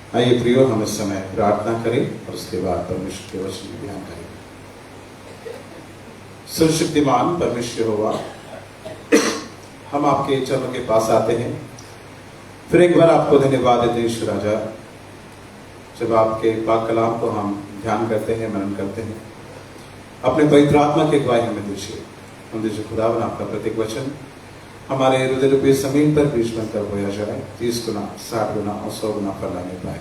आइए प्रियो, हम इस समय प्रार्थना करें और उसके बाद परमेश्वर के वचन में ध्यान करें। सर्वशक्तिमान परमेश्वर होगा, हम आपके चरणों के पास आते हैं। फिर एक बार आपको धन्यवाद देते हैं ईश्वर राजा, जब आपके पाक कलाम को हम ध्यान करते हैं, मनन करते हैं, अपने पवित्र आत्मा की अगुवाई हमें दीजिए। हम दीजिए खुदावन, आपका प्रत्येक वचन हमारे हृदय रूपी जमीन पर बीज बनकर बोया जाए, 30 गुना, 60 गुना और 100 गुना फल लाने पाए।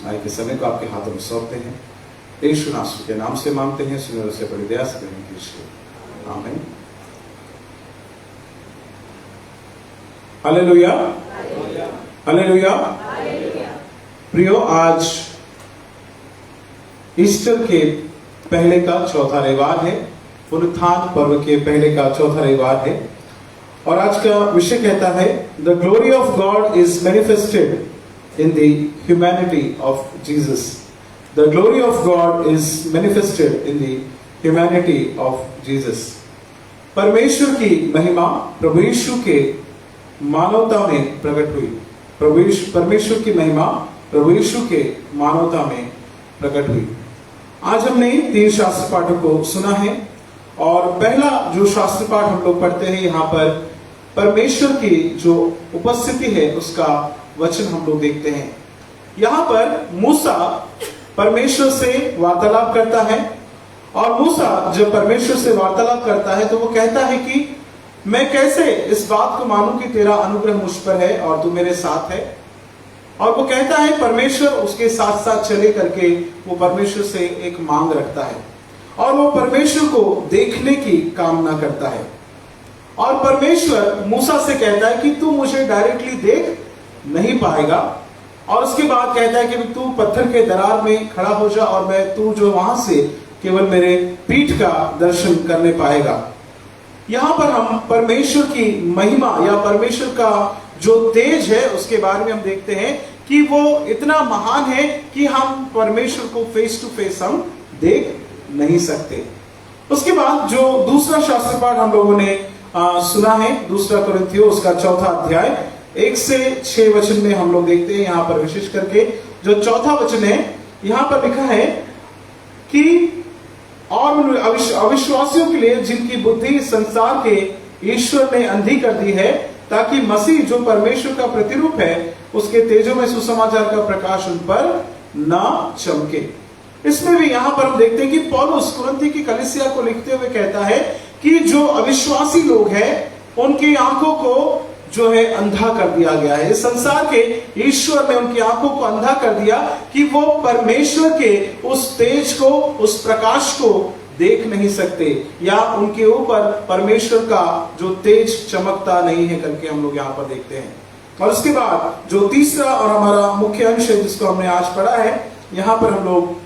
आए के समय को आपके हाथों में सौंपते हैं, यीशु नासरी के नाम से मांगते हैं, सुनो से बड़ी दया से ग्रहण कीजिए, आमीन। Hallelujah, hallelujah. प्रियो, आज ईस्टर के पहले का चौथा रविवार है, पुनरुत्थान पर्व के पहले का चौथा रविवार है, और आज का विषय कहता है the glory of God is manifested in the humanity of Jesus. The glory of God is manifested in the humanity of Jesus. परमेश्वर की महिमा प्रभु यीशु के मानवता में प्रकट हुई। परमेश्वर की महिमा प्रभु यीशु के मानवता में प्रकट हुई। आज हमने 3 शास्त्र पाठों को सुना है, और पहला जो शास्त्र पाठ हम लोग पढ़ते हैं, यहाँ पर परमेश्वर की जो उपस्थिति है उसका वचन हम लोग देखते हैं। यहाँ पर मूसा परमेश्वर से वार्तालाप करता है, और मूसा जब परमेश्वर से वार्तालाप करता है तो वो कहता है कि मैं कैसे इस बात को मानूं कि तेरा अनुग्रह मुझ पर है और तू मेरे साथ है। और वो कहता है परमेश्वर उसके साथ साथ चले करके वो परमेश्वर से एक मांग रखता है, और वो परमेश्वर को देखने की कामना करता है। और परमेश्वर मूसा से कहता है कि तू मुझे डायरेक्टली देख नहीं पाएगा, और उसके बाद कहता है कि तू पत्थर के दरार में खड़ा हो जा, और मैं तू जो वहां से केवल मेरे पीठ का दर्शन करने पाएगा। यहां पर हम परमेश्वर की महिमा या परमेश्वर का जो तेज है उसके बारे में हम देखते हैं कि वो इतना महान है कि हम परमेश्वर को फेस टू फेस हम देख नहीं सकते। उसके बाद जो दूसरा शास्त्र पाठ हम लोगों ने सुना है, 2 कुरिन्थियों उसका 4था अध्याय 1 से 6 वचन में हम लोग देखते हैं। यहाँ पर विशेष करके जो 4था वचन है, यहाँ पर लिखा है कि और अविश्वासियों के लिए जिनकी बुद्धि संसार के ईश्वर ने अंधी कर दी है, ताकि मसीह जो परमेश्वर का प्रतिरूप है उसके तेजो में सुसमाचार का प्रकाश उन पर ना चमके। इसमें भी यहाँ पर हम देखते हैं कि पौलुस कुरिन्थी की कलीसिया को लिखते हुए कहता है कि जो अविश्वासी लोग हैं उनकी आंखों को जो है अंधा कर दिया गया है। संसार के ईश्वर ने उनकी आंखों को अंधा कर दिया कि वो परमेश्वर के उस तेज को, उस प्रकाश को देख नहीं सकते, या उनके ऊपर परमेश्वर का जो तेज चमकता नहीं है करके हम लोग यहाँ पर देखते हैं। और उसके बाद जो तीसरा और हमारा मुख्य अंश है जिसको हमने आज पढ़ा है, यहाँ पर हम लोग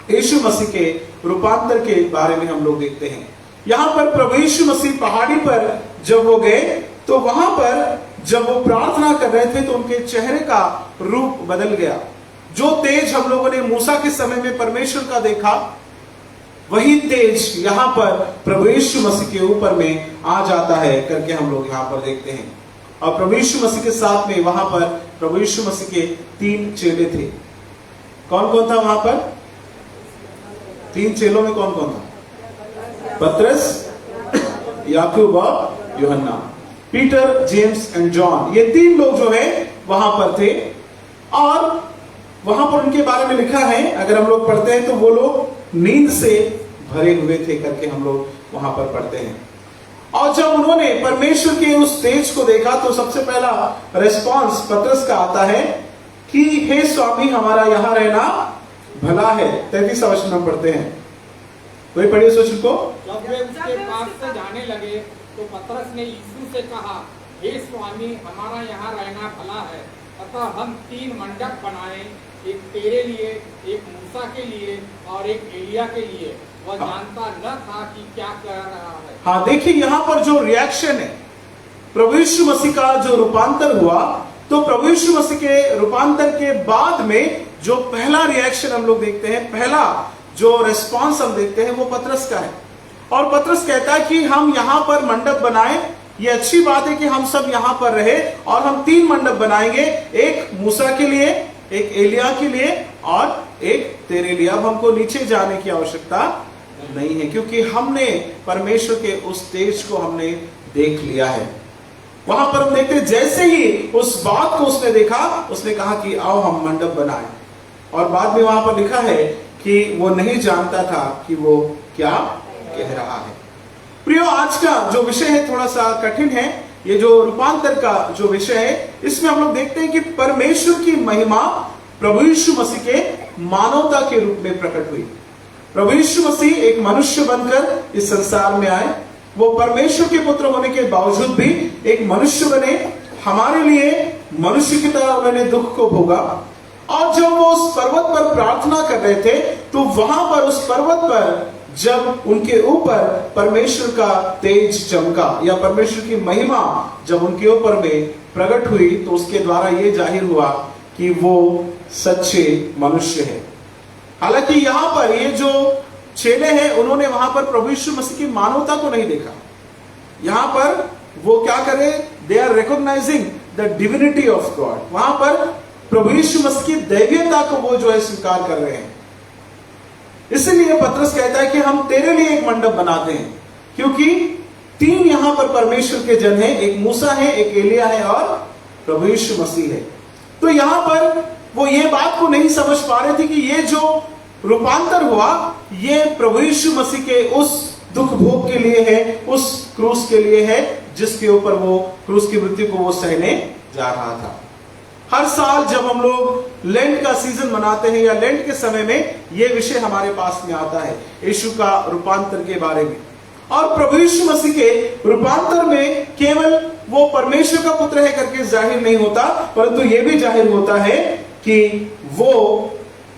यीशु मसीह के रूपांतर के बारे में हम लोग देखते हैं। यहाँ पर प्रभु यीशु मसीह पहाड़ी पर जब वो गए तो वहां पर जब वो प्रार्थना कर रहे थे तो उनके चेहरे का रूप बदल गया। जो तेज हम लोगों ने मूसा के समय में परमेश्वर का देखा, वही तेज यहाँ पर प्रभु यीशु मसीह के ऊपर में आ जाता है करके हम लोग यहाँ पर देखते हैं। और प्रभु यीशु मसीह के साथ में वहां पर प्रभु यीशु मसीह के 3 चेले थे। कौन कौन था वहां पर? 3 चेलों में कौन कौन था? पतरस, याकूब और यूहन्ना। पीटर, जेम्स एंड जॉन, ये 3 लोग जो है वहां पर थे। और वहां पर उनके बारे में लिखा है, अगर हम लोग पढ़ते हैं तो वो लोग नींद से भरे हुए थे करके हम लोग वहां पर पढ़ते हैं। और जब उन्होंने परमेश्वर के उस तेज को देखा तो सबसे पहला रेस्पॉन्स पतरस का आता है कि हे स्वामी, हमारा यहां रहना भला है। 33वां वचन हम पढ़ते हैं, कोई पढ़िए उस वचन को। जब वे उसके पास से जाने लगे तो पतरस ने यीशु से कहा, हे स्वामी, हमारा यहाँ रहना भला है, अतः हम 3 मंडप बनाए, एक तेरे लिए, एक मूसा के लिए और एक एलिया के लिए। वह जानता न था कि क्या कर रहा है। हाँ, देखिए यहाँ पर जो रिएक्शन है, प्रभु यीशु मसीह का जो रूपांतर हुआ, तो प्रभु यीशु मसीह के रूपांतर के बाद में जो पहला रिएक्शन हम लोग देखते हैं, पहला जो रेस्पॉन्स हम देखते हैं वो पतरस का है। और पतरस कहता है कि हम यहाँ पर मंडप बनाए, ये अच्छी बात है कि हम सब यहाँ पर रहे, और हम 3 मंडप बनाएंगे, एक मूसा के लिए, एक एलिया के लिए और एक तेरे लिए। अब हमको नीचे जाने की आवश्यकता नहीं है, क्योंकि हमने परमेश्वर के उस तेज को हमने देख लिया है। वहां पर हम देखते जैसे ही उस बात को उसने देखा, उसने कहा कि आओ हम मंडप बनाएं। और बाद में वहां पर लिखा है कि वो नहीं जानता था कि वो क्या कह रहा है। प्रियो, आज का जो विषय है थोड़ा सा कठिन है। ये जो रूपांतर का जो विषय है, इसमें हम लोग देखते हैं कि परमेश्वर की महिमा प्रभु यीशु मसीह के मानवता के रूप में प्रकट हुई। प्रभु यीशु मसीह एक मनुष्य बनकर इस संसार में आए। वो परमेश्वर के पुत्र होने के बावजूद भी एक मनुष्य बने, हमारे लिए मनुष्य की तरह उन्होंने दुख को भोगा। और जब वो उस पर्वत पर प्रार्थना कर रहे थे, तो वहां पर उस पर्वत पर जब उनके ऊपर परमेश्वर का तेज चमका या परमेश्वर की महिमा जब उनके ऊपर में प्रकट हुई, तो उसके द्वारा ये जाहिर हुआ कि वो सच्चे मनुष्य है। हालांकि यहां पर ये जो चेले हैं, उन्होंने वहां पर प्रभु यीशु मसीह की मानवता को नहीं देखा। यहां पर वो क्या करे, they are recognizing the divinity of God. वहां पर प्रभु यीशु मसीह की दैवीयता को वो जो है स्वीकार कर रहे हैं। इसलिए पतरस कहता है कि हम तेरे लिए एक मंडप बनाते हैं, क्योंकि तीन यहां पर परमेश्वर के जन हैं, एक मूसा है, एक एलिया है और प्रभु यीशु मसीह है। तो यहां पर वो ये बात को नहीं समझ पा रहे थे कि ये जो रूपांतर हुआ, ये प्रभु यीशु मसीह के उस दुख भोग के लिए है, उस क्रूस के लिए है, जिसके ऊपर वो क्रूस की मृत्यु को वो सहने जा रहा था। हर साल जब हम लोग लेंट का सीजन मनाते हैं या लेंट के समय में ये विषय हमारे पास में आता है, यीशु का रूपांतर के बारे में। और प्रभु यीशु मसीह के रूपांतर में केवल वो परमेश्वर का पुत्र है करके जाहिर नहीं होता, परंतु ये भी जाहिर होता है कि वो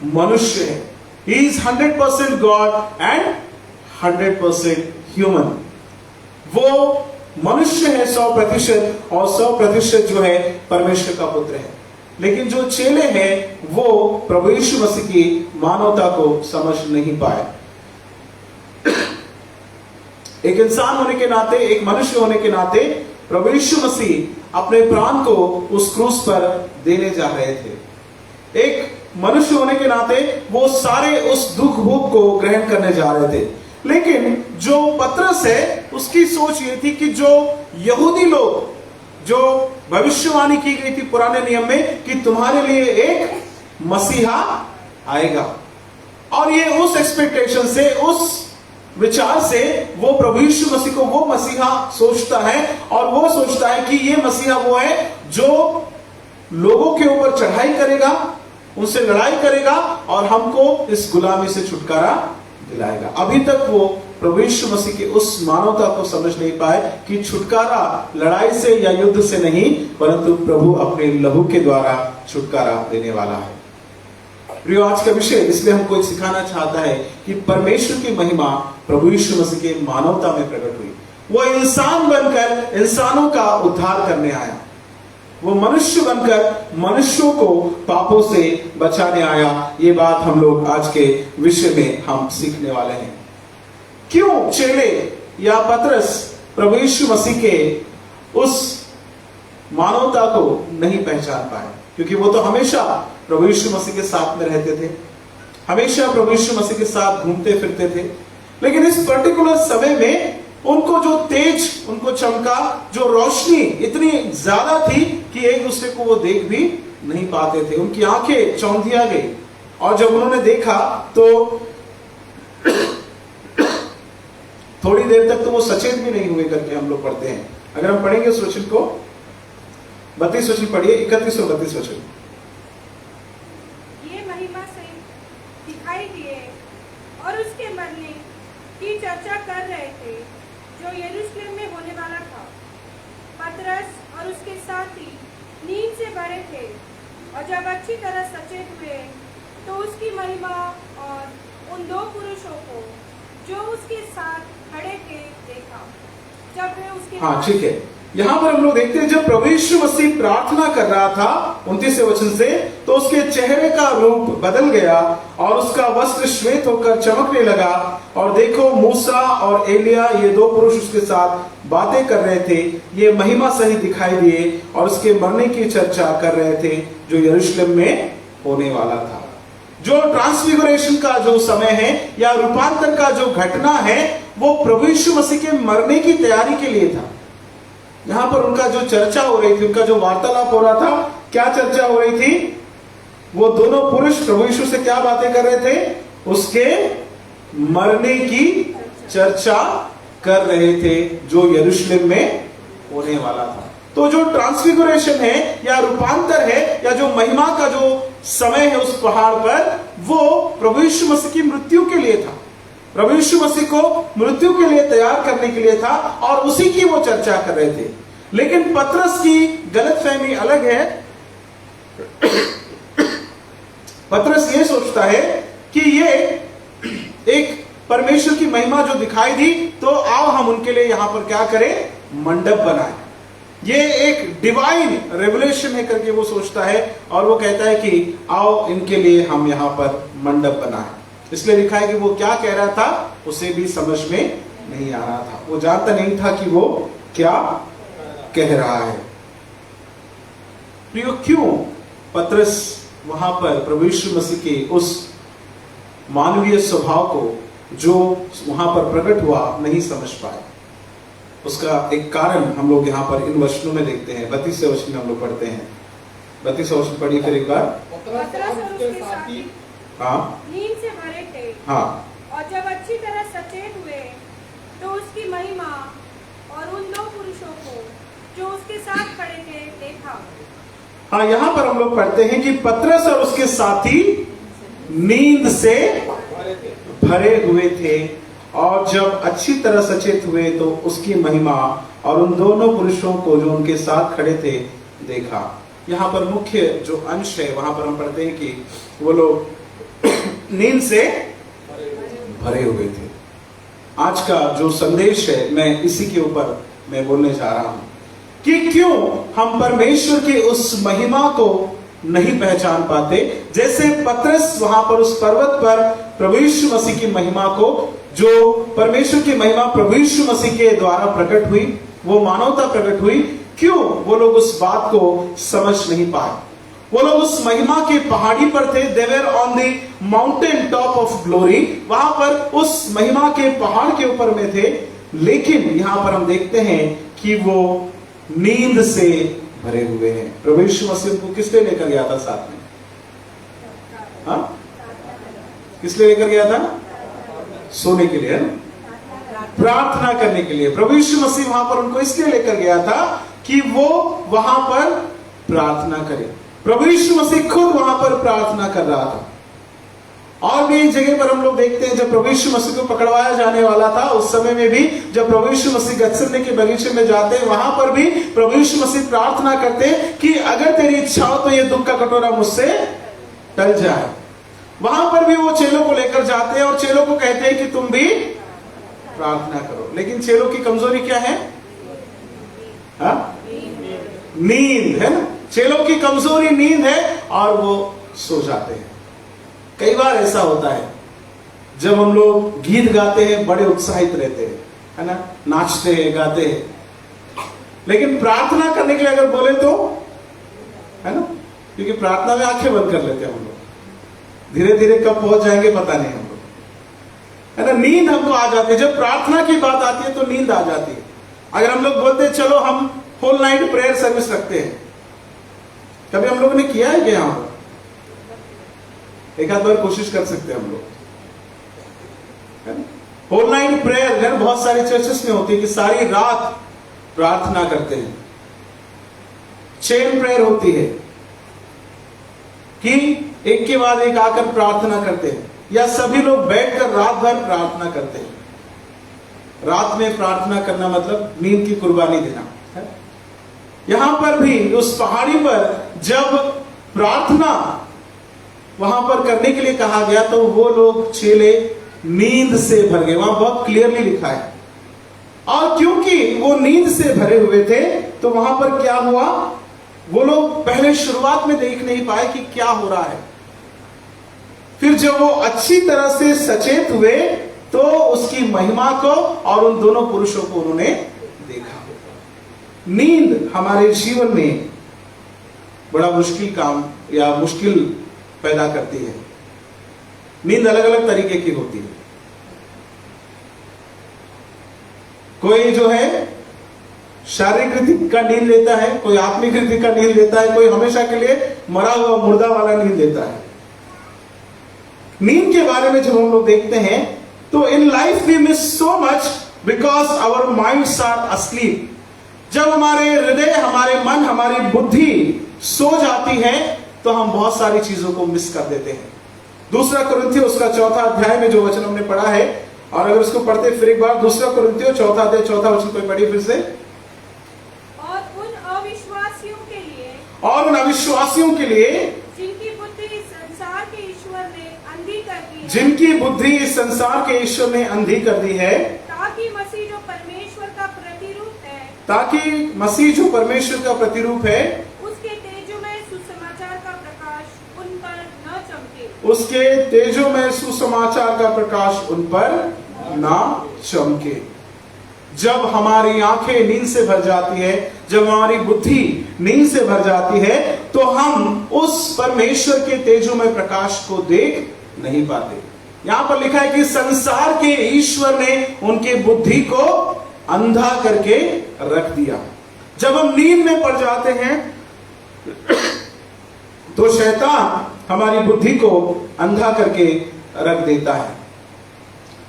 मनुष्य है। He is 100% God and 100% human। वो मनुष्य है 100% और 100% जो है परमेश्वर का पुत्र है। लेकिन जो चेले हैं वो प्रभु यीशु मसीह की मानवता को समझ नहीं पाए। एक इंसान होने के नाते, एक मनुष्य होने के नाते प्रभु यीशु मसीह अपने प्राण को उस क्रूस पर देने जा रहे थे। एक मनुष्य होने के नाते वो सारे उस दुख भोग को ग्रहण करने जा रहे थे। लेकिन जो पतरस है, उसकी सोच ये थी कि जो यहूदी लोग, जो भविष्यवाणी की गई थी पुराने नियम में कि तुम्हारे लिए एक मसीहा आएगा, और ये उस एक्सपेक्टेशन से, उस विचार से वो प्रभु यीशु मसीह को वो मसीहा सोचता है। और वो सोचता है कि ये मसीहा वो है जो लोगों के ऊपर चढ़ाई करेगा, उनसे लड़ाई करेगा और हमको इस गुलामी से छुटकारा दिलाएगा। अभी तक वो प्रभु यीशु मसीह की उस मानवता को समझ नहीं पाए कि छुटकारा लड़ाई से या युद्ध से नहीं, परंतु प्रभु अपने लहू के द्वारा छुटकारा देने वाला है। प्रियो, आज का विषय इसलिए हमको एक सिखाना चाहता है कि परमेश्वर की महिमा प्रभु यीशु मसीह के मानवता में प्रकट हुई। वो इंसान बनकर इंसानों का उद्धार करने आया। वो मनुष्य बनकर मनुष्यों को पापों से बचाने आया। ये बात हम लोग आज के विषय में हम सीखने वाले हैं। क्यों चेले या पतरस प्रभु यीशु मसीह के उस मानवता को नहीं पहचान पाए? क्योंकि वो तो हमेशा प्रभु यीशु मसीह के साथ में रहते थे, हमेशा प्रभु यीशु मसीह के साथ घूमते फिरते थे। लेकिन इस पर्टिकुलर समय में उनको जो तेज उनको चमका, जो रोशनी इतनी ज्यादा थी कि एक दूसरे को वो देख भी नहीं पाते थे। उनकी आंखें चौंधिया गई और जब उन्होंने देखा तो थोड़ी देर तक तो वो सचेत भी नहीं हुए करके हम लोग पढ़ते हैं। अगर हम पढ़ेंगे उस वचन को, 32 वचन पढ़िए, 31 और 32 वचन। ये महिमा से दिखाई दिए और उसके मरने की चर्चा कर रहे थे जो यरूशलेम में होने वाला था। पतरस और उसके साथी नींद से भरे थे और जब अच्छी तरह सचेत हुए तो उसकी महिमा और उन दो पुरुषों को जो उसके साथ खड़े थे देखा। जब वे उसके ठीक है। यहां पर हम लोग देखते हैं जब प्रभु यीशु मसीह प्रार्थना कर रहा था 29वें वचन से, तो उसके चेहरे का रूप बदल गया और उसका वस्त्र श्वेत होकर चमकने लगा। और देखो, मूसा और एलिया ये दो पुरुष उसके साथ बातें कर रहे थे। ये महिमा सहित दिखाई दिए और उसके मरने की चर्चा कर रहे थे जो यरूशलेम में होने वाला था। जो ट्रांसफिगरेशन का जो समय है या रूपांतर का जो घटना है वो प्रभु यीशु मसीह के मरने की तैयारी के लिए था। यहां पर उनका जो चर्चा हो रही थी, उनका जो वार्तालाप हो रहा था, क्या चर्चा हो रही थी? वो दोनों पुरुष प्रभु यीशु से क्या बातें कर रहे थे? उसके मरने की चर्चा कर रहे थे जो यरूशलेम में होने वाला था। तो जो ट्रांसफिगरेशन है या रूपांतर है या जो महिमा का जो समय है उस पहाड़ पर, वो प्रभु यीशु मसीह की मृत्यु के लिए था। प्रभु यीशु मसीह को मृत्यु के लिए तैयार करने के लिए था और उसी की वो चर्चा कर रहे थे। लेकिन पतरस की गलतफहमी अलग है। पतरस ये सोचता है कि ये एक परमेश्वर की महिमा जो दिखाई दी, तो आओ हम उनके लिए यहां पर क्या करें? मंडप बनाएं। ये एक डिवाइन रेवलेशन है करके वो सोचता है और वो कहता है कि आओ इनके लिए हम यहां पर मंडप बनाएं। इसलिए लिखा है कि वो क्या कह रहा था उसे भी समझ में नहीं आ रहा था। वो जानता नहीं था कि वो क्या कह रहा है। प्रियो, क्यों पतरस वहां पर प्रभु यीशु मसीह के उस मानवीय स्वभाव को जो वहां पर प्रकट हुआ नहीं समझ पाए? उसका एक कारण हम लोग यहाँ पर इन वचनों में देखते हैं। 32 वचन में हम लोग पढ़ते हैं। 32 वचन पढ़िए फिर एक बार। पतरस और उसके साथी नींद से भरे थे। हाँ। और जब अच्छी तरह सचेत हुए तो उसकी महिमा और उन दो पुरुषों को जो उसके साथ खड़े थे देखा। हाँ, यहाँ पर हम लोग पढ़ते हैं कि पतरस और उसके साथी नींद से भरे हुए थे और जब अच्छी तरह सचेत हुए तो उसकी महिमा और उन दोनों पुरुषों को जो उनके साथ खड़े थे देखा। यहाँ पर मुख्य जो अंश है वहां पर हम पढ़ते हैं कि वो लोग नींद से भरे हुए थे। आज का जो संदेश है मैं इसी के ऊपर मैं बोलने जा रहा हूं कि क्यों हम परमेश्वर की उस महिमा को नहीं पहचान पाते। जैसे पतरस वहां पर उस पर्वत पर प्रभु यीशु मसीह की महिमा को, जो परमेश्वर की महिमा प्रभु यीशु मसीह के द्वारा प्रकट हुई, वो मानवता प्रकट हुई, क्यों वो लोग उस बात को समझ नहीं पाए? वो लोग उस महिमा के पहाड़ी पर थे। They were on the mountain top of glory, वहां पर उस महिमा के पहाड़ के ऊपर में थे। लेकिन यहां पर हम देखते हैं कि वो नींद से भरे हुए हैं। प्रभु यीशु मसीह को किस लिए लेकर गया था साथ में? हाँ, किस लिए लेकर गया था? सोने के लिए, प्रार्थना करने के लिए। प्रभु यीशु मसीह वहां पर उनको इसलिए लेकर गया था कि वो वहां पर प्रार्थना करे। प्रभु यीशु मसीह खुद वहां पर प्रार्थना कर रहा था। और भी एक जगह पर हम लोग देखते हैं जब प्रभु यीशु मसीह को पकड़वाया जाने वाला था, उस समय में भी जब प्रभु यीशु मसीह गतसेमनी के बगीचे में जाते हैं, वहां पर भी प्रभु यीशु मसीह प्रार्थना करते कि अगर तेरी इच्छा हो तो ये दुख का कटोरा मुझसे टल जाए। वहां पर भी वो चेलों को लेकर जाते हैं और चेलों को कहते हैं कि तुम भी प्रार्थना करो। लेकिन चेलों की कमजोरी क्या है? नींद है ना। चेलों की कमजोरी नींद है और वो सो जाते हैं। कई बार ऐसा होता है जब हम लोग गीत गाते हैं, बड़े उत्साहित रहते हैं, है ना, नाचते हैं, गाते हैं, लेकिन प्रार्थना करने के लिए अगर बोले तो, है ना, क्योंकि प्रार्थना में आंखें बंद कर लेते हैं हम लोग। धीरे धीरे कब पहुंच जाएंगे पता नहीं हम लोग, है ना। नींद हमको आ जाती है जब प्रार्थना की बात आती है, तो नींद आ जाती है। अगर हम लोग बोलते हैं चलो हम होल नाइट प्रेयर सर्विस रखते हैं, कभी हम लोगों ने किया है क्या? यहां पर एक आध बार कोशिश कर सकते हैं हम लोग। होल नाइट प्रेयर बहुत सारी चर्चेस में होती है कि सारी रात प्रार्थना करते हैं। चेन प्रेयर होती है कि एक के बाद एक आकर प्रार्थना करते हैं, या सभी लोग बैठकर रात भर प्रार्थना करते हैं। रात में प्रार्थना करना मतलब नींद की कुर्बानी देना है। यहां पर भी उस पहाड़ी पर जब प्रार्थना वहां पर करने के लिए कहा गया, तो वो लोग चेले नींद से भर गए। वहां बहुत क्लियरली लिखा है। और क्योंकि वो नींद से भरे हुए थे, तो वहां पर क्या हुआ, वो लोग पहले शुरुआत में देख नहीं पाए कि क्या हो रहा है। फिर जब वो अच्छी तरह से सचेत हुए, तो उसकी महिमा को और उन दोनों पुरुषों को उन्होंने देखा। नींद हमारे जीवन में बड़ा मुश्किल काम या मुश्किल पैदा करती है। नींद अलग अलग तरीके की होती है। कोई जो है शारीरिक रीति का नींद लेता है, कोई आत्मिक रीति का नींद लेता है, कोई हमेशा के लिए मरा हुआ मुर्दा वाला नींद लेता है। नींद के बारे में जब हम लोग देखते हैं तो in life we miss so much because our minds are asleep. जब हमारे हृदय, हमारे मन, हमारी बुद्धि सो जाती है तो हम बहुत सारी चीजों को मिस कर देते हैं। दूसरा कुरिन्थियों उसका 4 अध्याय में जो वचन हमने पढ़ा है, और अगर उसको पढ़ते फिर एक बार, दूसरा कुरिन्थियों 4 अध्याय 4 वचन कोई पढ़ी फिर से। और उन अविश्वासियों के लिए जिनकी बुद्धि इस संसार के ईश्वर ने अंधी कर दी है, जिनकी बुद्धि इस संसार के ईश्वर ने अंधी कर दी है, ताकि मसीह जो परमेश्वर का प्रतिरूप है, ताकि मसीह जो परमेश्वर का प्रतिरूप है, उसके तेजोमय सुसमाचार का प्रकाश उन पर न चमके। उसके तेजोमय सुसमाचार का प्रकाश उन पर ना चमके। जब हमारी आंखें नींद से भर जाती है, जब हमारी बुद्धि नींद से भर जाती है, तो हम उस परमेश्वर के तेजोमय प्रकाश को देख नहीं पाते। यहां पर लिखा है कि संसार के ईश्वर ने उनके बुद्धि को अंधा करके रख दिया। जब हम नींद में पड़ जाते हैं तो शैतान हमारी बुद्धि को अंधा करके रख देता है।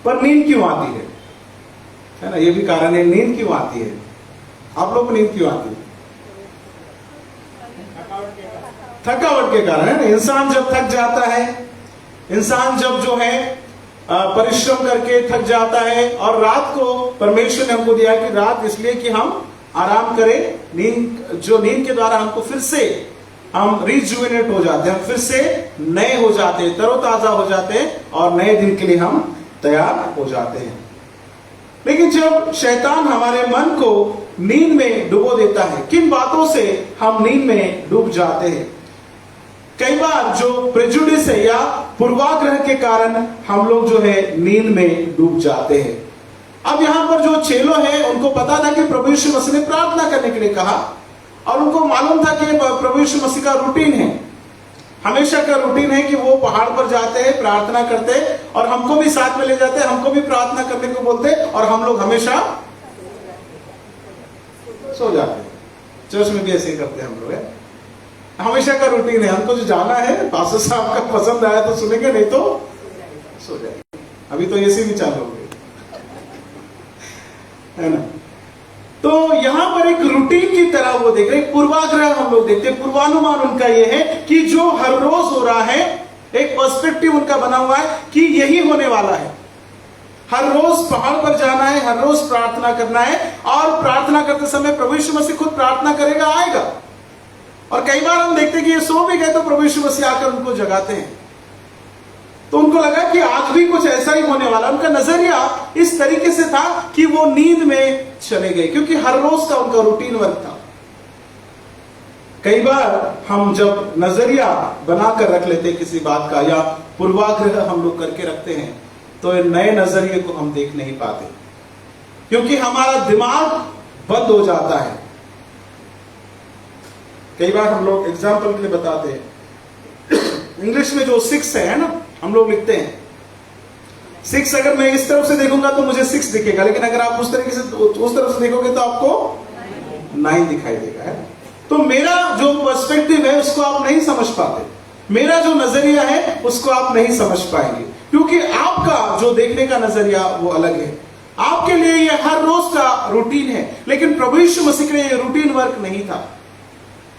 पर नींद क्यों आती है ना? ये भी कारण है, नींद क्यों आती है? आप लोग को नींद क्यों आती है? थकावट के कारण है ना। इंसान जब थक जाता है, इंसान जब जो है परिश्रम करके थक जाता है, और रात को परमेश्वर ने हमको दिया कि रात इसलिए कि हम आराम करें, नींद के द्वारा हमको फिर से हम रिजुवेनेट हो जाते हैं, हम फिर से नए हो जाते हैं, तरोताजा हो जाते हैं, और नए दिन के लिए हम तैयार हो जाते हैं। लेकिन जब शैतान हमारे मन को नींद में डुबो देता है, किन बातों से हम नींद में डूब जाते हैं? कई बार जो प्रेजुडिस है या पूर्वाग्रह के कारण हम लोग जो है नींद में डूब जाते हैं। अब यहां पर जो चेलो है उनको पता था कि प्रभु यीशु मसीह ने प्रार्थना करने के लिए कहा, और उनको मालूम था कि प्रभु यीशु मसीह का रूटीन है, हमेशा का रूटीन है कि वो पहाड़ पर जाते हैं, प्रार्थना करते हैं, और हमको भी साथ में ले जाते हैं, हमको भी प्रार्थना करने को बोलते हैं, और हम लोग हमेशा सो जाते हैं। चर्च में भी ऐसे ही करते हैं हम लोग, है हमेशा का रूटीन है। हमको जो जाना है, पास्टर साहब का पसंद आया तो सुनेंगे, नहीं तो सो जाएंगे। अभी तो एसी भी चालू हो गई है ना। तो यहां पर एक रूटीन की तरह वो देख रहे हैं, पूर्वाग्रह हम लोग देखते हैं। पूर्वानुमान उनका ये है कि जो हर रोज हो रहा है, एक पर्सपेक्टिव उनका बना हुआ है कि यही होने वाला है। हर रोज पहाड़ पर जाना है, हर रोज प्रार्थना करना है, और प्रार्थना करते समय प्रभु यीशु मसीह खुद प्रार्थना करेगा, आएगा। और कई बार हम देखते हैं कि ये सो भी गए तो प्रभु यीशु मसीह आकर उनको जगाते हैं। तो उनको लगा कि आज भी कुछ ऐसा ही होने वाला। उनका नजरिया इस तरीके से था कि वो नींद में चले गए, क्योंकि हर रोज का उनका रूटीन वर्क था। कई बार हम जब नजरिया बनाकर रख लेते हैं किसी बात का, या पूर्वाग्रह हम लोग करके रखते हैं, तो नए नजरिए को हम देख नहीं पाते, क्योंकि हमारा दिमाग बंद हो जाता है। कई बार हम लोग एग्जाम्पल के लिए बताते हैं, इंग्लिश में जो 6 है ना, हम लोग लिखते हैं 6। अगर मैं इस तरफ से देखूंगा तो मुझे 6 दिखेगा, लेकिन अगर आप उस तरीके से उस तरफ से देखोगे तो आपको 9 दिखाई देगा, है। तो मेरा जो पर्सपेक्टिव है उसको आप नहीं समझ पाते, मेरा जो नजरिया है उसको आप नहीं समझ पाएंगे, क्योंकि आपका जो देखने का नजरिया वो अलग है। आपके लिए ये हर रोज का रूटीन है, लेकिन प्रभु यीशु मसीह के लिए ये रूटीन वर्क नहीं था।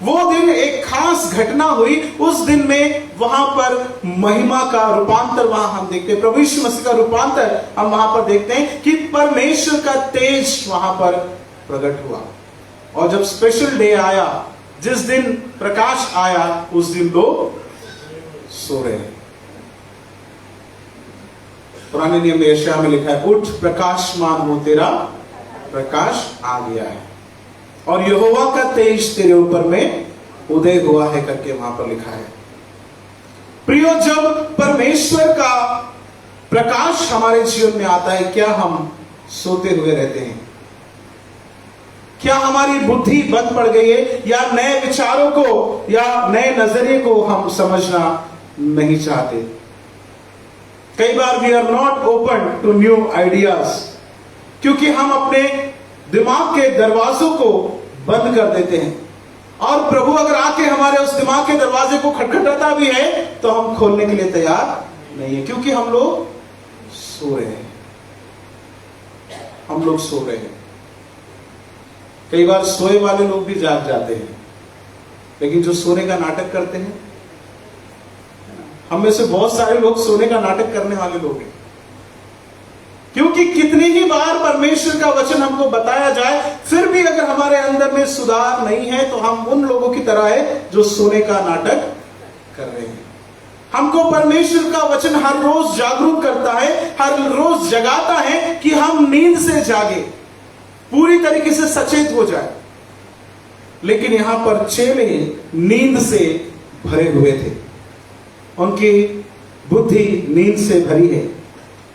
वो दिन एक खास घटना हुई, उस दिन में वहां पर महिमा का रूपांतर वहां हम देखते हैं, प्रभु यीशु मसीह का रूपांतर हम वहां पर देखते हैं कि परमेश्वर का तेज वहां पर प्रकट हुआ। और जब स्पेशल डे आया, जिस दिन प्रकाश आया, उस दिन लोग सो रहे हैं। पुराने नियम में यशायाह में लिखा है, उठ प्रकाशमान हो, तेरा प्रकाश आ गया है, और यहोवा का तेज तेरे ऊपर में उदय हुआ है करके वहां पर लिखा है। प्रियो, जब परमेश्वर का प्रकाश हमारे जीवन में आता है, क्या हम सोते हुए रहते हैं? क्या हमारी बुद्धि बंद पड़ गई है, या नए विचारों को या नए नजरिए को हम समझना नहीं चाहते। कई बार we are not open to new ideas, क्योंकि हम अपने दिमाग के दरवाजों को बंद कर देते हैं। और प्रभु अगर आके हमारे उस दिमाग के दरवाजे को खटखटाता भी है तो हम खोलने के लिए तैयार नहीं है, क्योंकि हम लोग सो रहे हैं। हम लोग सो रहे हैं। कई बार सोए वाले लोग भी जाग जाते हैं, लेकिन जो सोने का नाटक करते हैं, हम में से बहुत सारे लोग सोने का नाटक करने वाले लोग हैं। क्योंकि कितनी ही बार परमेश्वर का वचन हमको बताया जाए, फिर भी अगर हमारे अंदर में सुधार नहीं है तो हम उन लोगों की तरह है जो सोने का नाटक कर रहे हैं। हमको परमेश्वर का वचन हर रोज जागरूक करता है, हर रोज जगाता है कि हम नींद से जागे, पूरी तरीके से सचेत हो जाए। लेकिन यहां पर चेले नींद से भरे हुए थे, उनकी बुद्धि नींद से भरी है।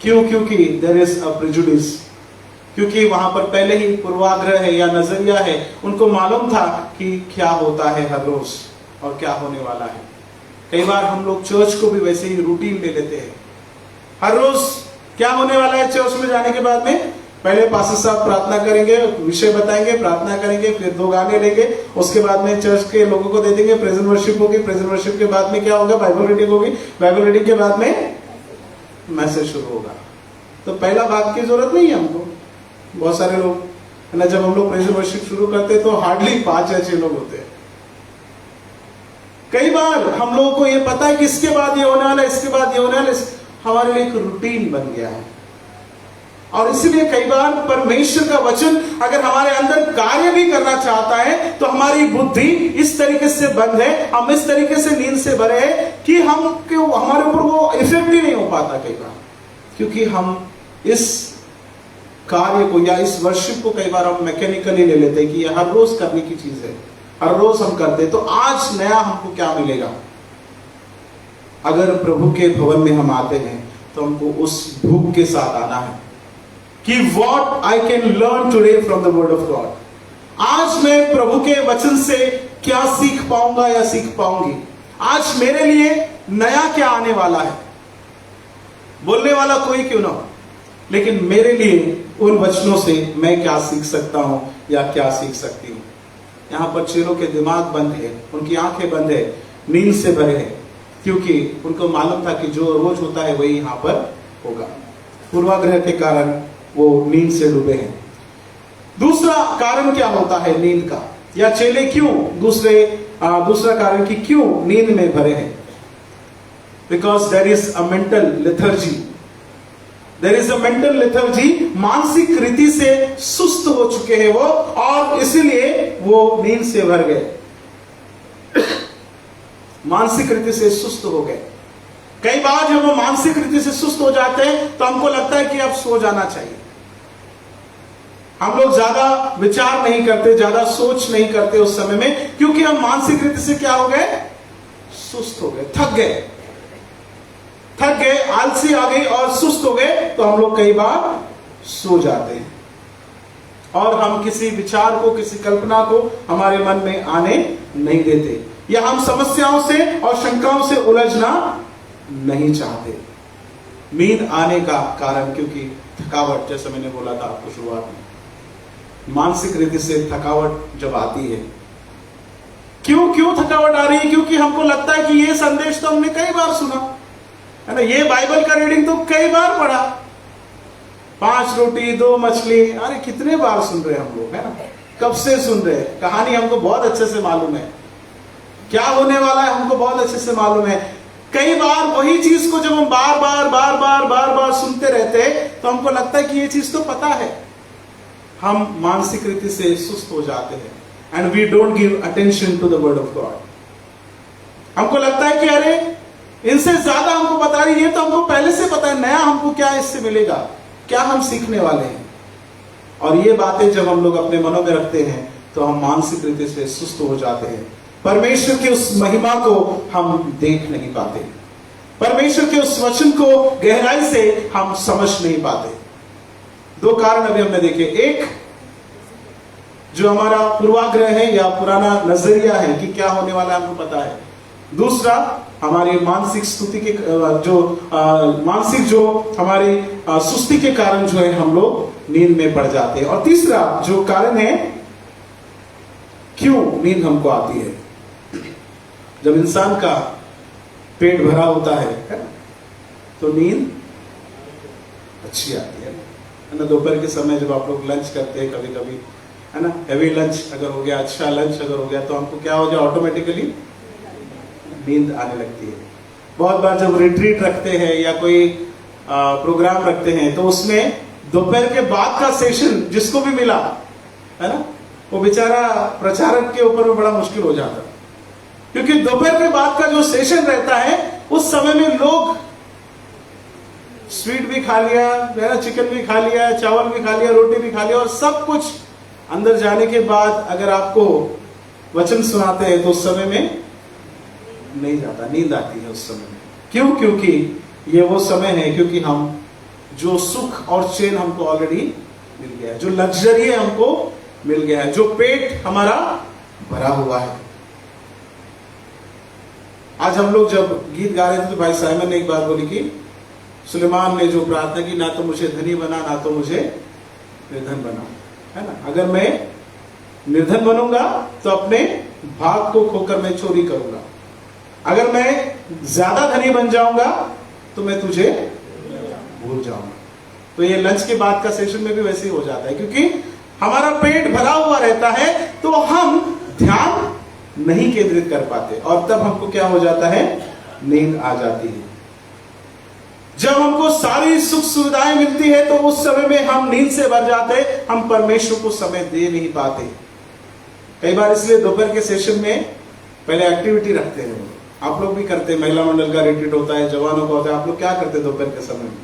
क्यों? क्योंकि देयर इज अ प्रेजुडिस, क्योंकि वहां पर पहले ही पूर्वाग्रह है या नजरिया है। उनको मालूम था कि क्या होता है हर रोज और क्या होने वाला है। कई बार हम लोग चर्च को भी वैसे ही रूटीन ले लेते हैं। हर रोज क्या होने वाला है चर्च में जाने के बाद में, पहले पास्टर साहब प्रार्थना करेंगे, विषय बताएंगे, प्रार्थना करेंगे, फिर 2 गाने लेंगे, उसके बाद में चर्च के लोगों को दे देंगे, प्रेजेंट वर्शिप होगी, प्रेजेंट वर्शिप के बाद में क्या होगा, बाइबल रीडिंग होगी, बाइबल रीडिंग के बाद में मैसेज शुरू होगा। तो पहला भाग की जरूरत नहीं है हमको। बहुत सारे लोग है ना, जब हम लोग प्रेजेंट वर्शिप शुरू करते हैं तो हार्डली 5 या 6 लोग होते हैं। कई बार हम लोगों को ये पता है कि इसके बाद ये होने वाला है, इसके बाद ये होने वाला है, हमारे लिए एक रूटीन बन गया है। और इसीलिए कई बार परमेश्वर का वचन अगर हमारे अंदर कार्य भी करना चाहता है तो हमारी बुद्धि इस तरीके से बंद है, हम इस तरीके से नींद से भरे हैं कि हमारे ऊपर वो इफेक्ट ही नहीं हो पाता कई बार, क्योंकि हम इस कार्य को या इस वर्शिप को कई बार हम मैकेनिकली ले लेते हैं कि ये हर रोज करने की चीज है, हर रोज हम करते हैं, तो आज नया हमको क्या मिलेगा। अगर प्रभु के भवन में हम आते हैं तो हमको उस भूख के साथ आना है कि what I can learn today from the word of God। आज मैं प्रभु के वचन से क्या सीख पाऊंगा या सीख पाऊंगी। आज मेरे लिए नया क्या आने वाला है। बोलने वाला कोई क्यों ना हो, लेकिन मेरे लिए उन वचनों से मैं क्या सीख सकता हूं या क्या सीख सकती हूं। यहां पर चेलों के दिमाग बंद है, उनकी आंखें बंद है, नींद से भरे हैं, क्योंकि उनको मालूम था कि जो रोज होता है वही यहां पर होगा। पूर्वाग्रह के कारण वो नींद से डूबे हैं। दूसरा कारण क्या होता है नींद का, या चेले क्यों दूसरा कारण कि क्यों नींद में भरे हैं। Because there is a mental lethargy, there is a mental lethargy. मानसिक रीति से सुस्त हो चुके हैं वो, और इसीलिए वो नींद से भर गए। मानसिक रीति से सुस्त हो गए। कई बार जब हम मानसिक रीति से सुस्त हो जाते हैं तो हमको लगता है कि अब सो जाना चाहिए। हम लोग ज्यादा विचार नहीं करते, ज्यादा सोच नहीं करते उस समय में, क्योंकि हम मानसिक रीति से क्या हो गए, सुस्त हो गए, थक गए, आलसी आ गई और सुस्त हो गए, तो हम लोग कई बार सो जाते हैं और हम किसी विचार को, किसी कल्पना को हमारे मन में आने नहीं देते, या हम समस्याओं से और शंकाओं से उलझना नहीं चाहते। नींद आने का कारण क्योंकि थकावट, जैसे मैंने बोला था आपको शुरुआत में, मानसिक रीति से थकावट जब आती है। क्यों थकावट आ रही है? क्योंकि हमको लगता है कि ये संदेश तो हमने कई बार सुना है ना, ये बाइबल का रीडिंग तो कई बार पढ़ा, 5 रोटी 2 मछली, अरे कितने बार सुन रहे हम लोग, है ना, कब से सुन रहे हैं। कहानी हमको बहुत अच्छे से मालूम है, क्या होने वाला है हमको बहुत अच्छे से मालूम है। कई बार वही चीज को जब हम बार बार सुनते रहते हैं तो हमको लगता है कि ये चीज तो पता है। हम मानसिक रीति से सुस्त हो जाते हैं, and we don't give attention to the word of God. हमको लगता है कि अरे इनसे ज्यादा हमको बता रही है, तो हमको पहले से पता है नया हमको क्या इससे मिलेगा, क्या हम सीखने वाले हैं। और ये बातें जब हम लोग अपने मनों में रखते हैं तो हम मानसिक रीति से सुस्त हो जाते हैं। परमेश्वर की उस महिमा को हम देख नहीं पाते, परमेश्वर के उस वचन को गहराई से हम समझ नहीं पाते। 2 कारण अभी हमने देखे। एक, जो हमारा पूर्वाग्रह है या पुराना नजरिया है कि क्या होने वाला है हमको पता है, दूसरा हमारी मानसिक स्तुति के मानसिक जो हमारी सुस्ती के कारण जो है हम लोग नींद में पड़ जाते हैं। और तीसरा जो कारण है क्यों नींद हमको आती है, जब इंसान का पेट भरा होता है ना, तो नींद अच्छी आती है ना। दोपहर के समय जब आप लोग लंच करते हैं कभी कभी, है ना, हैवी लंच अगर हो गया, अच्छा लंच अगर हो गया, तो हमको क्या हो जाए, ऑटोमेटिकली नींद आने लगती है। बहुत बार जब रिट्रीट रखते हैं या कोई प्रोग्राम रखते हैं, तो उसमें दोपहर के बाद का सेशन जिसको भी मिला, है ना, वो बेचारा प्रचारक के ऊपर में बड़ा मुश्किल हो जाता, क्योंकि दोपहर के बाद का जो सेशन रहता है उस समय में लोग स्वीट भी खा लिया, है ना, चिकन भी खा लिया, चावल भी खा लिया, रोटी भी खा लिया, और सब कुछ अंदर जाने के बाद अगर आपको वचन सुनाते हैं तो उस समय में नहीं जाता, नींद आती है उस समय में। क्यों? क्योंकि ये वो समय है, क्योंकि हम जो सुख और चैन हमको ऑलरेडी मिल गया है, जो लग्जरी हमको मिल गया है, जो पेट हमारा भरा हुआ है। आज हम लोग जब गीत गा रहे थे तो भाई साइमन ने एक बात बोली कि सुलेमान ने जो प्रार्थना की, ना तो मुझे धनी बना, ना तो मुझे निर्धन बना, है ना। अगर मैं निर्धन बनूंगा तो अपने भाग को खोकर मैं चोरी करूंगा, अगर मैं ज्यादा धनी बन जाऊंगा तो मैं तुझे भूल जाऊंगा। तो ये लंच के बाद का सेशन में भी वैसे ही हो जाता है, क्योंकि हमारा पेट भरा हुआ रहता है तो हम ध्यान नहीं केंद्रित कर पाते, और तब हमको क्या हो जाता है, नींद आ जाती है। जब हमको सारी सुख सुविधाएं मिलती है तो उस समय में हम नींद से भर जाते, हम परमेश्वर को समय दे नहीं पाते। कई बार इसलिए दोपहर के सेशन में पहले एक्टिविटी रखते हैं, आप लोग भी करते हैं, महिला मंडल का रिट्रीट होता है, जवानों का होता है, आप लोग क्या करते हैं दोपहर के समय में,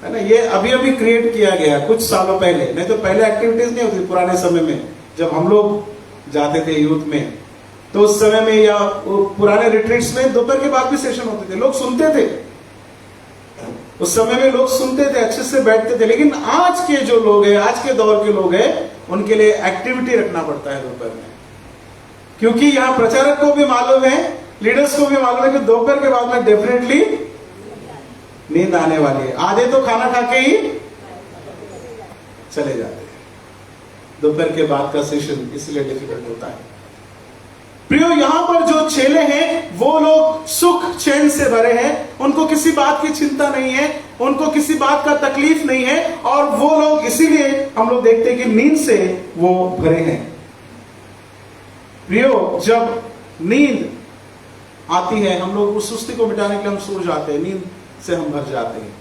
है ना। ये अभी अभी क्रिएट किया गया कुछ सालों पहले, नहीं तो पहले एक्टिविटीज नहीं होती। पुराने समय में जब हम लोग जाते थे यूथ में, तो उस समय में या पुराने रिट्रीट्स में दोपहर के बाद भी सेशन होते थे, लोग सुनते थे, उस समय में लोग सुनते थे, अच्छे से बैठते थे। लेकिन आज के जो लोग हैं, आज के दौर के लोग हैं, उनके लिए एक्टिविटी रखना पड़ता है दोपहर में, क्योंकि यहाँ प्रचारक को भी मालूम है, लीडर्स को भी मालूम है कि दोपहर के बाद में डेफिनेटली नींद आने वाली है। आधे तो खाना खा के ही चले जाते हैं। दोपहर के बाद का सेशन इसलिए डिफिकल्ट होता है। प्रियो, यहां पर जो चेले हैं वो लोग सुख चैन से भरे हैं, उनको किसी बात की चिंता नहीं है, उनको किसी बात का तकलीफ नहीं है, और वो लोग इसीलिए हम लोग देखते हैं कि नींद से वो भरे हैं। प्रियो, जब नींद आती है, हम लोग उस सुस्ती को मिटाने के लिए हम सो जाते हैं, नींद से हम भर जाते हैं,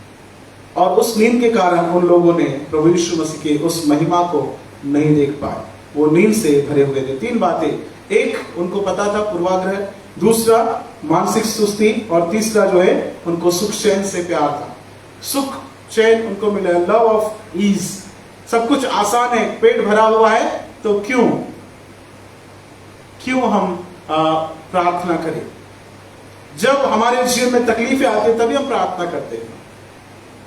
और उस नींद के कारण उन लोगों ने प्रभु यीशु मसीह के उस महिमा को नहीं देख पाए, वो नींद से भरे हुए थे। तीन बातें, एक उनको पता था पूर्वाग्रह, दूसरा मानसिक सुस्ती, और तीसरा जो है उनको सुख चैन से प्यार था। सुख चैन उनको मिला, लव ऑफ ईज, सब कुछ आसान है, पेट भरा हुआ है, तो क्यों हम प्रार्थना करें। जब हमारे जीवन में तकलीफें आती है तभी हम प्रार्थना करते हैं।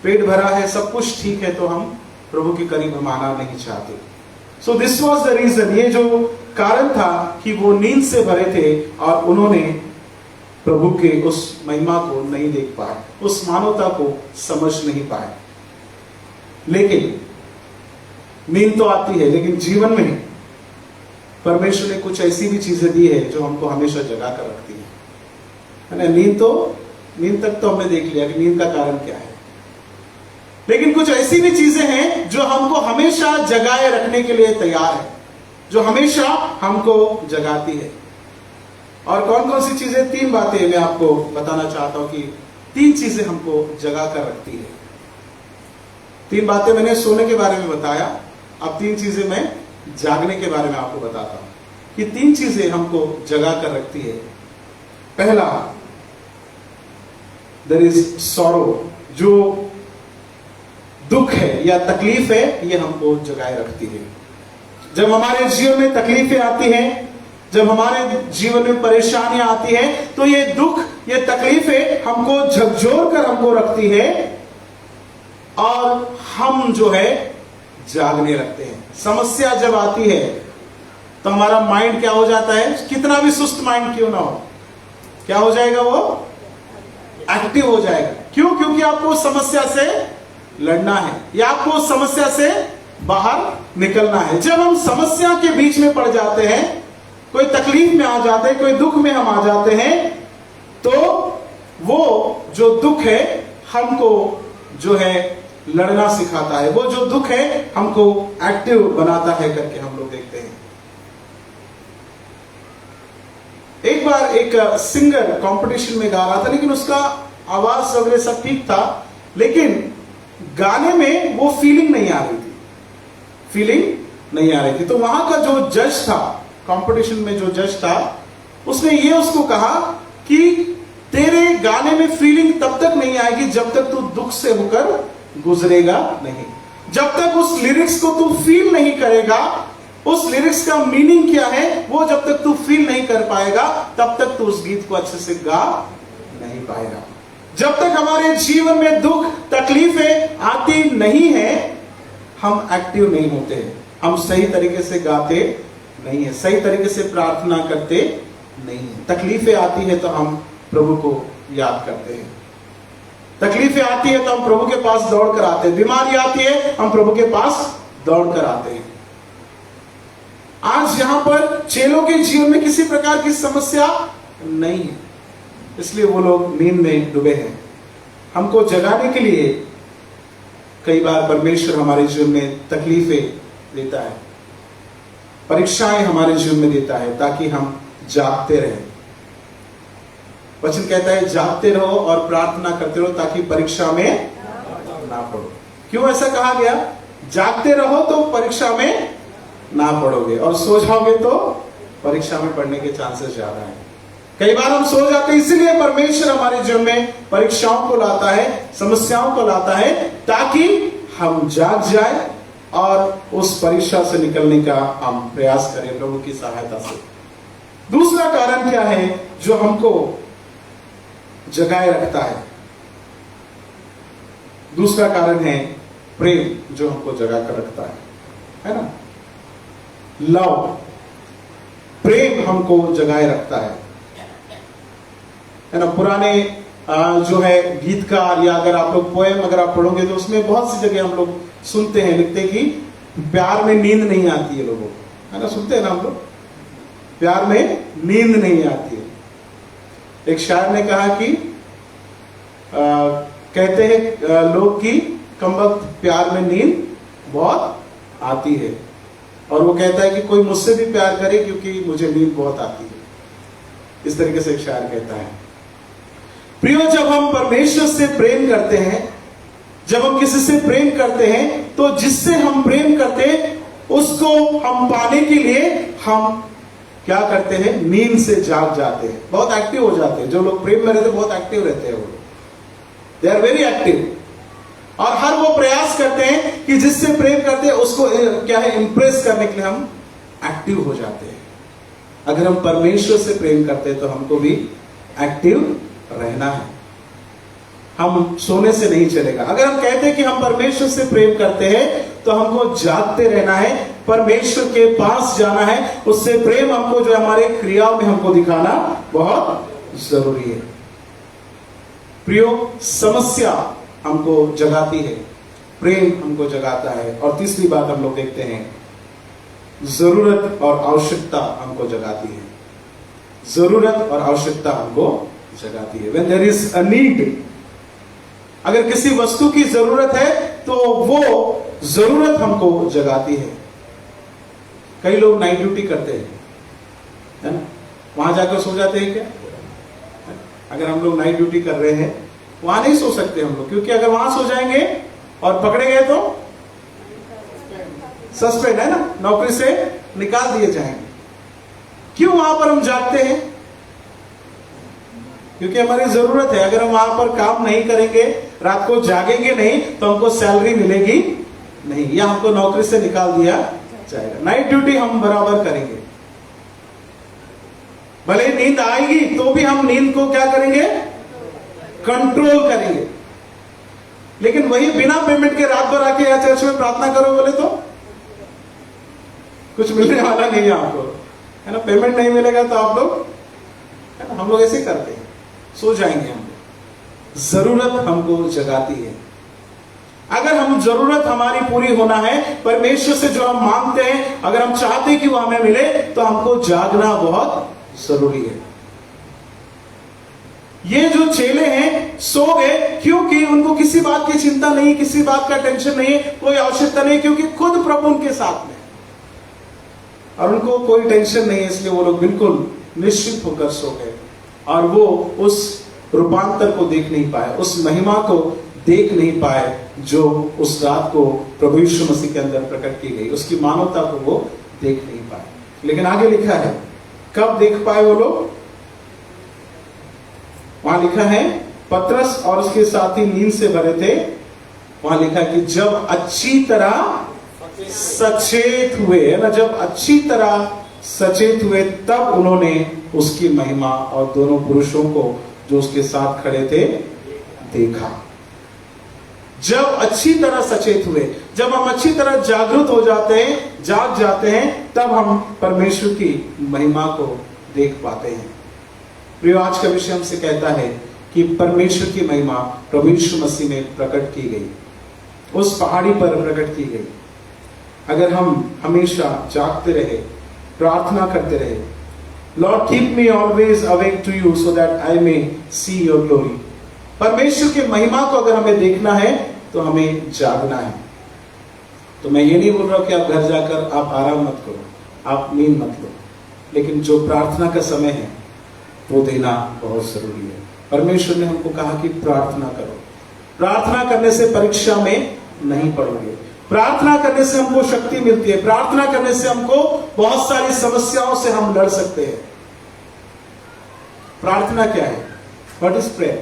पेट भरा है, सब कुछ ठीक है, तो हम प्रभु के करीब हम आना नहीं चाहते। So this was the reason, ये जो कारण था कि वो नींद से भरे थे और उन्होंने प्रभु के उस महिमा को नहीं देख पाए, उस मानवता को समझ नहीं पाए। लेकिन नींद तो आती है, लेकिन जीवन में परमेश्वर ने कुछ ऐसी भी चीजें दी है जो हमको हमेशा जगा कर रखती है ना। नींद तक तो हमने देख लिया कि नींद का कारण क्या है, लेकिन कुछ ऐसी भी चीजें हैं जो हमको हमेशा जगाए रखने के लिए तैयार है, जो हमेशा हमको जगाती है। और कौन कौन सी चीजें? तीन बातें मैं आपको बताना चाहता हूं कि तीन चीजें हमको जगा कर रखती है। तीन बातें मैंने सोने के बारे में बताया, अब तीन चीजें मैं जागने के बारे में आपको बताता हूं कि तीन चीजें हमको जगा कर रखती है। पहला, देयर इज सॉरो, जो दुख है या तकलीफ है, ये हमको जगाए रखती है। जब हमारे जीवन में तकलीफें आती हैं, जब हमारे जीवन में परेशानियां आती हैं, तो ये दुख, ये तकलीफें हमको झकझोर कर हमको रखती है और हम जो है जागने लगते हैं। समस्या जब आती है तो हमारा माइंड क्या हो जाता है, कितना भी सुस्त माइंड क्यों ना हो, क्या हो जाएगा? वो एक्टिव हो जाएगा। क्यों? क्योंकि आपको उस समस्या से लड़ना है या आपको उस समस्या से बाहर निकलना है। जब हम समस्या के बीच में पड़ जाते हैं, कोई तकलीफ में आ जाते हैं, कोई दुख में हम आ जाते हैं, तो वो जो दुख है हमको जो है लड़ना सिखाता है, वो जो दुख है हमको एक्टिव बनाता है करके हम लोग देखते हैं। एक बार एक सिंगर कंपटीशन में गा रहा था, लेकिन उसका आवाज वगैरह सब ठीक था, लेकिन गाने में वो फीलिंग नहीं आ रही थी, फीलिंग नहीं आ रही थी। तो वहां का जो जज था, कंपटीशन में जो जज था, उसने ये उसको कहा कि तेरे गाने में फीलिंग तब तक नहीं आएगी जब तक तू दुख से होकर गुजरेगा नहीं, जब तक उस लिरिक्स को तू फील नहीं करेगा, उस लिरिक्स का मीनिंग क्या है वो जब तक तू फील नहीं कर पाएगा, तब तक तू उस गीत को अच्छे से गा नहीं पाएगा। जब तक हमारे जीवन में दुख तकलीफें आती नहीं है, हम एक्टिव नहीं होते, हम सही तरीके से गाते नहीं है, सही तरीके से प्रार्थना करते नहीं है। तकलीफें आती है तो हम प्रभु को याद करते हैं, तकलीफें आती है तो हम प्रभु के पास दौड़ कर आते हैं, बीमारी आती है हम प्रभु के पास दौड़ कर आते हैं। आज यहां पर चेलों के जीवन में किसी प्रकार की समस्या नहीं है, इसलिए वो लोग नींद में डूबे हैं। हमको जगाने के लिए कई बार परमेश्वर हमारे जीवन में तकलीफें देता है, परीक्षाएं हमारे जीवन में देता है, ताकि हम जागते रहें। वचन कहता है जागते रहो और प्रार्थना करते रहो ताकि परीक्षा में ना पड़ो। क्यों ऐसा कहा गया? जागते रहो तो परीक्षा में ना पढ़ोगे, और सो जाओगे तो परीक्षा में पढ़ने के चांसेस ज्यादा है। कई बार हम सो जाते हैं, इसलिए परमेश्वर हमारे जीवन में परीक्षाओं को लाता है, समस्याओं को लाता है, ताकि हम जाग जाए और उस परीक्षा से निकलने का हम प्रयास करें प्रभु की सहायता से। दूसरा कारण क्या है जो हमको जगाए रखता है? दूसरा कारण है प्रेम, जो हमको जगा कर रखता है ना? लव, प्रेम हमको जगाए रखता है ना? पुराने जो है गीतकार, या अगर आप लोग पोएम अगर आप पढ़ोगे तो उसमें बहुत सी जगह हम लोग सुनते हैं, लिखते कि प्यार में नींद नहीं आती है लोगों को, है ना? सुनते हैं ना हम लोग, प्यार में नींद नहीं आती है। एक शायर ने कहा कि कहते हैं लोग कि कम वक्त प्यार में नींद बहुत आती है, और वो कहता है कि कोई मुझसे भी प्यार करे क्योंकि मुझे नींद बहुत आती है। इस तरीके से एक शायर कहता है। प्रियो, जब हम परमेश्वर से प्रेम करते हैं, जब हम किसी से प्रेम करते हैं, तो जिससे हम प्रेम करते हैं उसको हम पाने के लिए हम क्या करते हैं? नींद से जाग जाते हैं, बहुत एक्टिव हो जाते हैं। जो लोग प्रेम में रहते हैं बहुत एक्टिव रहते हैं, वो दे आर वेरी एक्टिव, और हर वो प्रयास करते हैं कि जिससे प्रेम करते हैं उसको क्या है, इंप्रेस करने के लिए हम एक्टिव हो जाते हैं। अगर हम परमेश्वर से प्रेम करते हैं तो हमको भी एक्टिव रहना है, हम सोने से नहीं चलेगा। अगर हम कहते हैं कि हम परमेश्वर से प्रेम करते हैं तो हमको जागते रहना है, परमेश्वर के पास जाना है, उससे प्रेम हमको जो हमारे क्रियाओं में हमको दिखाना बहुत जरूरी है। प्रियो, समस्या हमको जगाती है, प्रेम हमको जगाता है, और तीसरी बात हम लोग देखते हैं, जरूरत और आवश्यकता हमको जगाती है। जरूरत और आवश्यकता हमको जगाती है। When there is a need, अगर किसी वस्तु की जरूरत है तो वो जरूरत हमको जगाती है। कई लोग नाइट ड्यूटी करते हैं, है ना? वहां जाकर सो जाते हैं क्या? अगर हम लोग नाइट ड्यूटी कर रहे हैं, वहां नहीं सो सकते हम लोग, क्योंकि अगर वहां सो जाएंगे और पकड़े गए तो सस्पेंड, है ना, नौकरी से निकाल दिए जाएंगे। क्यों वहां पर हम जागते हैं? क्योंकि हमारी जरूरत है। अगर हम वहां पर काम नहीं करेंगे, रात को जागेंगे नहीं, तो हमको सैलरी मिलेगी नहीं, या हमको नौकरी से निकाल दिया जाएगा। नाइट ड्यूटी हम बराबर करेंगे, भले नींद आएगी तो भी हम नींद को क्या करेंगे? कंट्रोल करेंगे। लेकिन वही बिना पेमेंट के रात भर आके या चर्च में प्रार्थना करो बोले तो कुछ मिलने वाला नहीं है आपको, है ना? पेमेंट नहीं मिलेगा तो आप लोग हम लोग ऐसे करते हैं, सो जाएंगे हम लोग। जरूरत हमको जगाती है। अगर हम जरूरत हमारी पूरी होना है, परमेश्वर से जो हम मांगते हैं, अगर हम चाहते हैं कि वो हमें मिले, तो हमको जागना बहुत जरूरी है। ये जो चेले हैं सो गए क्योंकि उनको किसी बात की चिंता नहीं, किसी बात का टेंशन नहीं, कोई आवश्यकता नहीं, क्योंकि खुद प्रभु उनके साथ में और उनको कोई टेंशन नहीं है, इसलिए वो लोग बिल्कुल निश्चित होकर सो गए। और वो उस रूपांतर को देख नहीं पाए, उस महिमा को देख नहीं पाए जो उस रात को प्रभु यीशु मसीह के अंदर प्रकट की गई, उसकी मानवता को वो देख नहीं पाए। लेकिन आगे लिखा है, कब देख पाए वो लोग? वहां लिखा है, पतरस और उसके साथी नींद से भरे थे। वहां लिखा है कि जब अच्छी तरह सचेत हुए, है ना, जब अच्छी तरह सचेत हुए, तब उन्होंने उसकी महिमा और दोनों पुरुषों को जो उसके साथ खड़े थे देखा। जब अच्छी तरह सचेत हुए, जब हम अच्छी तरह जागृत हो जाते हैं, जाग जाते हैं, तब हम परमेश्वर की महिमा को देख पाते हैं। प्रिय, आज का विषय हमसे कहता है कि परमेश्वर की महिमा प्रभु यीशु मसीह में प्रकट की गई, उस पहाड़ी पर प्रकट की गई। अगर हम हमेशा जागते रहे, प्रार्थना करते रहे, Lord keep me always awake to you so that I may see your glory. परमेश्वर की महिमा को अगर हमें देखना है तो हमें जागना है। तो मैं ये नहीं बोल रहा कि आप घर जाकर आप आराम मत करो, आप नींद मत लो, लेकिन जो प्रार्थना का समय है वो देना बहुत जरूरी है। परमेश्वर ने हमको कहा कि प्रार्थना करो। प्रार्थना करने से परीक्षा में नहीं पड़ोगे, प्रार्थना करने से हमको शक्ति मिलती है, प्रार्थना करने से हमको बहुत सारी समस्याओं से हम लड़ सकते हैं। प्रार्थना क्या है? What is prayer?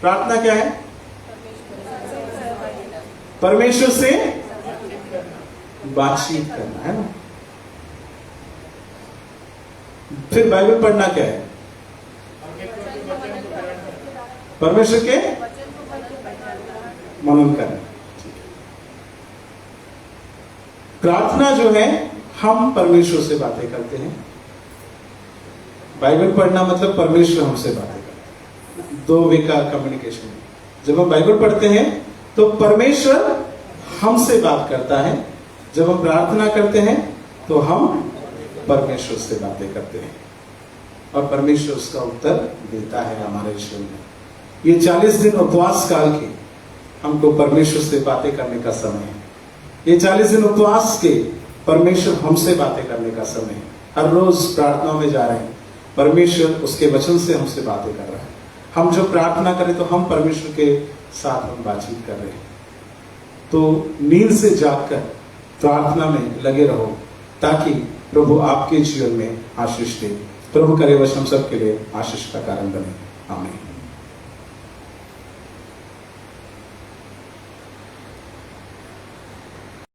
प्रार्थना क्या है? परमेश्वर से बातचीत करना, है ना। फिर बाइबल पढ़ना क्या है? परमेश्वर के मनन करना। प्रार्थना जो है, हम परमेश्वर से बातें करते हैं। बाइबल पढ़ना मतलब परमेश्वर हमसे बातें करते हैं, दो वे का कम्युनिकेशन। जब हम बाइबल पढ़ते हैं तो परमेश्वर हमसे बात करता है, जब हम प्रार्थना करते हैं तो हम परमेश्वर से बातें करते हैं और परमेश्वर उसका उत्तर देता है हमारे जीवन में। ये 40 दिन उपवास काल के हमको परमेश्वर से बातें करने का समय है। ये 40 दिन उपवास के परमेश्वर हमसे बातें करने का समय है। हर रोज प्रार्थना में जा रहे हैं, परमेश्वर उसके वचन से हमसे बातें कर रहा है। हम जो प्रार्थना करें तो हम परमेश्वर के साथ हम बातचीत कर रहे हैं। तो नींद से जागकर प्रार्थना में लगे रहो ताकि प्रभु आपके जीवन में आशीष दे। प्रभु करे वचन हम सबके लिए आशीष का कारण बने। आमीन।